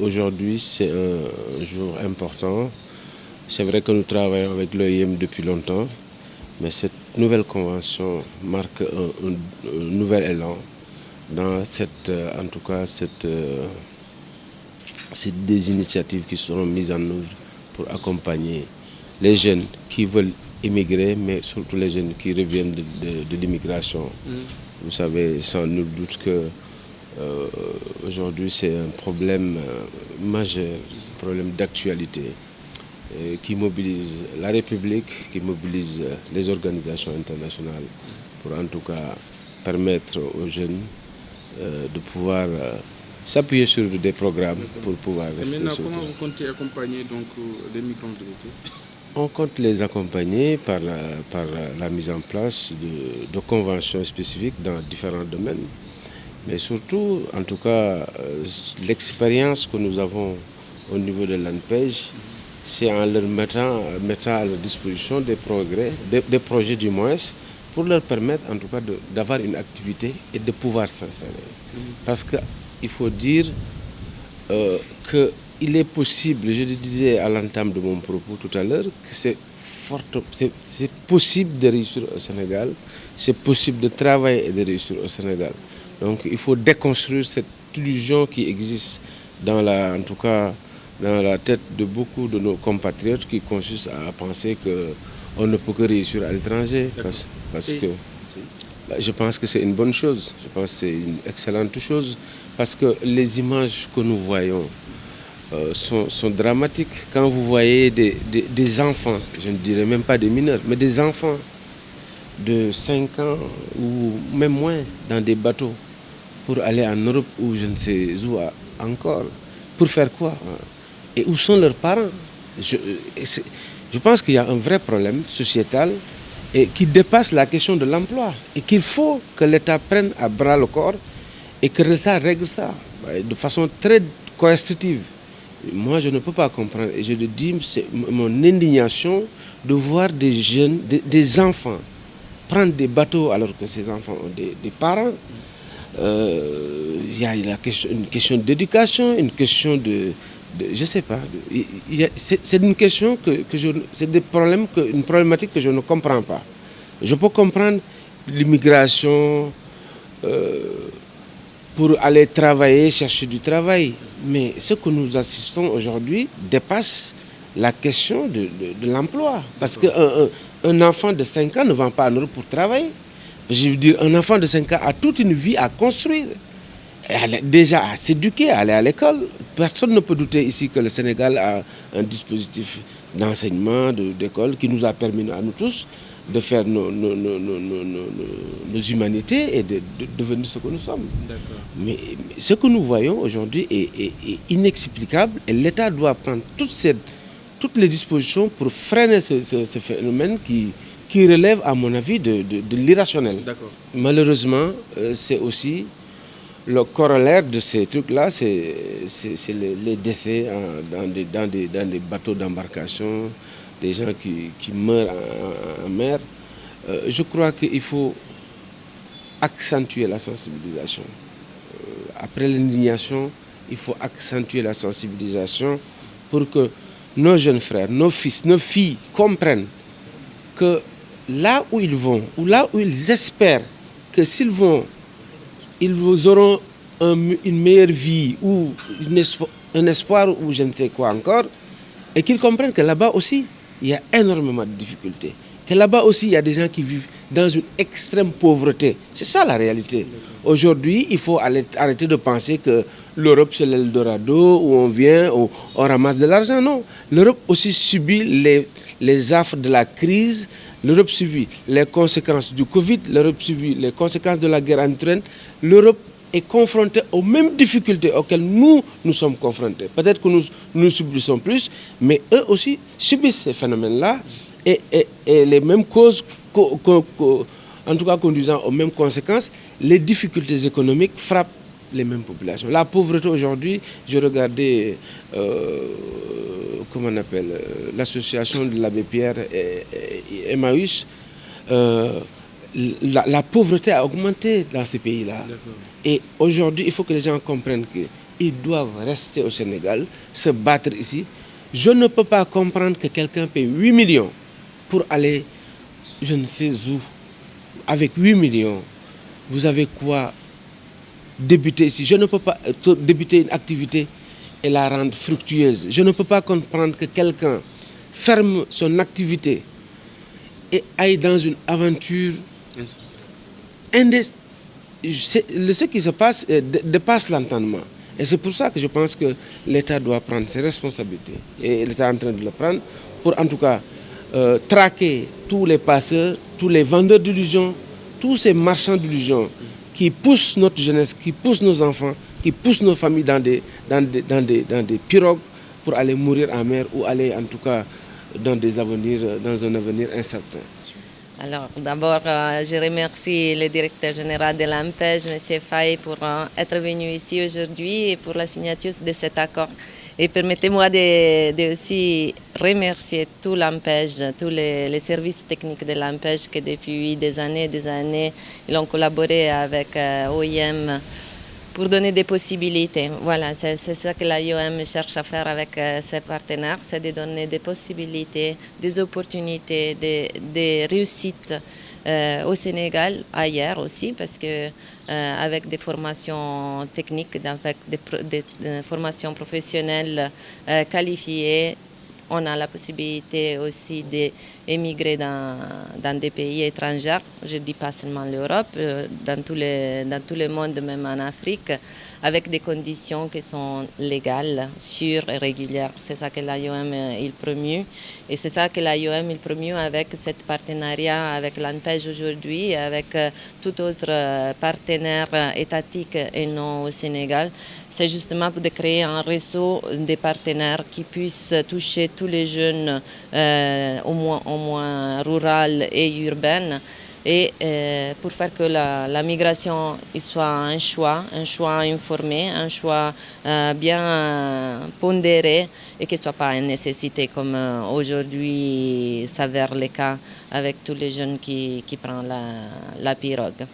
Aujourd'hui, c'est un jour important. C'est vrai que nous travaillons avec l'OIM depuis longtemps, mais cette nouvelle convention marque un nouvel élan dans en tout cas, c'est des initiatives qui seront mises en œuvre pour accompagner les jeunes qui veulent immigrer, mais surtout les jeunes qui reviennent de l'immigration. Vous savez sans nul doute que aujourd'hui c'est un problème majeur, un problème d'actualité qui mobilise la République, qui mobilise les organisations internationales pour en tout cas permettre aux jeunes de pouvoir s'appuyer sur des programmes pour pouvoir rester. Et maintenant, comment vous comptez accompagner donc, les migrants de retour? On compte les accompagner par la mise en place de conventions spécifiques dans différents domaines. Mais surtout, en tout cas, l'expérience que nous avons au niveau de l'ANPEJ, c'est en leur mettant à leur disposition des projets du moins, pour leur permettre en tout cas d'avoir une activité et de pouvoir s'installer. Parce qu'il faut dire qu'il est possible, je le disais à l'entame de mon propos tout à l'heure, que c'est possible de réussir au Sénégal, c'est possible de travailler et de réussir au Sénégal. Donc il faut déconstruire cette illusion qui existe en tout cas dans la tête de beaucoup de nos compatriotes qui consiste à penser qu'on ne peut que réussir à l'étranger. Parce que je pense que c'est une bonne chose, je pense que c'est une excellente chose, parce que les images que nous voyons sont dramatiques. Quand vous voyez des enfants, je ne dirais même pas des mineurs, mais des enfants de 5 ans ou même moins dans des bateaux pour aller en Europe ou je ne sais où encore. Pour faire quoi? Et où sont leurs parents? Je pense qu'il y a un vrai problème sociétal et qui dépasse la question de l'emploi et qu'il faut que l'État prenne à bras le corps et que l'État règle ça de façon très coercitive. Moi, je ne peux pas comprendre et je le dis, c'est mon indignation de voir des jeunes, des enfants prendre des bateaux alors que ces enfants ont des parents. Il y a une question d'éducation, une question je ne sais pas. C'est une question c'est une problématique que je ne comprends pas. Je peux comprendre l'immigration pour aller travailler, chercher du travail. Mais ce que nous assistons aujourd'hui dépasse la question de l'emploi. Parce qu'un enfant de 5 ans ne va pas en Europe pour travailler. Je veux dire, un enfant de 5 ans a toute une vie à construire. Déjà à s'éduquer, à aller à l'école. Personne ne peut douter ici que le Sénégal a un dispositif d'enseignement, d'école qui nous a permis à nous tous de faire nos humanités et de devenir ce que nous sommes. Mais ce que nous voyons aujourd'hui est inexplicable et l'État doit prendre toutes les dispositions pour freiner ce phénomène qui relève, à mon avis, de l'irrationnel. Malheureusement, c'est aussi le corollaire de ces trucs-là, c'est les décès dans des bateaux d'embarcation, des gens qui meurent en mer. Je crois qu'il faut accentuer la sensibilisation. Après l'indignation, il faut accentuer la sensibilisation pour que nos jeunes frères, nos fils, nos filles comprennent que là où ils vont, ou là où ils espèrent que s'ils vont, ils auront une meilleure vie ou un espoir ou je ne sais quoi encore, et qu'ils comprennent que là-bas aussi, il y a énormément de difficultés. Que là-bas aussi, il y a des gens qui vivent dans une extrême pauvreté. C'est ça la réalité. Aujourd'hui, il faut arrêter de penser que l'Europe, c'est l'Eldorado, où on vient, où on ramasse de l'argent. Non. L'Europe aussi subit les affres de la crise. L'Europe subit les conséquences du Covid. L'Europe subit les conséquences de la guerre en Ukraine. L'Europe est confrontée aux mêmes difficultés auxquelles nous sommes confrontés. Peut-être que nous subissons plus, mais eux aussi subissent ces phénomènes-là. Et les mêmes causes, en tout cas conduisant aux mêmes conséquences, les difficultés économiques frappent les mêmes populations. La pauvreté aujourd'hui, je regardais, comment on appelle, l'association de l'abbé Pierre et Emmaüs, la pauvreté a augmenté dans ces pays-là. Et aujourd'hui, il faut que les gens comprennent que ils doivent rester au Sénégal, se battre ici. Je ne peux pas comprendre que quelqu'un paye 8 millions pour aller, je ne sais où. Avec 8 millions, vous avez quoi débuter ici? Je ne peux pas débuter une activité et la rendre fructueuse. Je ne peux pas comprendre que quelqu'un ferme son activité et aille dans une aventure. Ce qui se passe dépasse l'entendement. Et c'est pour ça que je pense que l'État doit prendre ses responsabilités. Et l'État est en train de le prendre pour en tout cas traquer tous les passeurs, tous les vendeurs d'illusions, tous ces marchands d'illusions qui poussent notre jeunesse, qui poussent nos enfants, qui poussent nos familles dans des pirogues pour aller mourir en mer ou aller en tout cas dans un avenir incertain. Alors, d'abord, je remercie le directeur général de l'ANPEJ, M. Faye, pour être venu ici aujourd'hui et pour la signature de cet accord. Et permettez-moi de aussi remercier tout l'ANPEJ, tous les services techniques de l'ANPEJ qui depuis des années, ils ont collaboré avec OIM pour donner des possibilités. Voilà, c'est ça que l'IOM cherche à faire avec ses partenaires, c'est de donner des possibilités, des opportunités, des réussites au Sénégal, ailleurs aussi, parce que avec des formations techniques, avec des formations professionnelles qualifiées, on a la possibilité aussi d'émigrer dans des pays étrangers, je ne dis pas seulement l'Europe, dans tout le monde, même en Afrique, avec des conditions qui sont légales, sûres et régulières. C'est ça que l'IOM il promue. Et c'est ça que l'IOM il promue avec ce partenariat avec l'ANPEJ aujourd'hui, avec tout autre partenaire étatique et non au Sénégal. C'est justement de créer un réseau de partenaires qui puissent toucher tous les jeunes, au moins rurales et urbaines, et pour faire que la migration soit un choix informé, un choix bien pondéré et qu'il ne soit pas une nécessité comme aujourd'hui s'avère le cas avec tous les jeunes qui prennent la pirogue.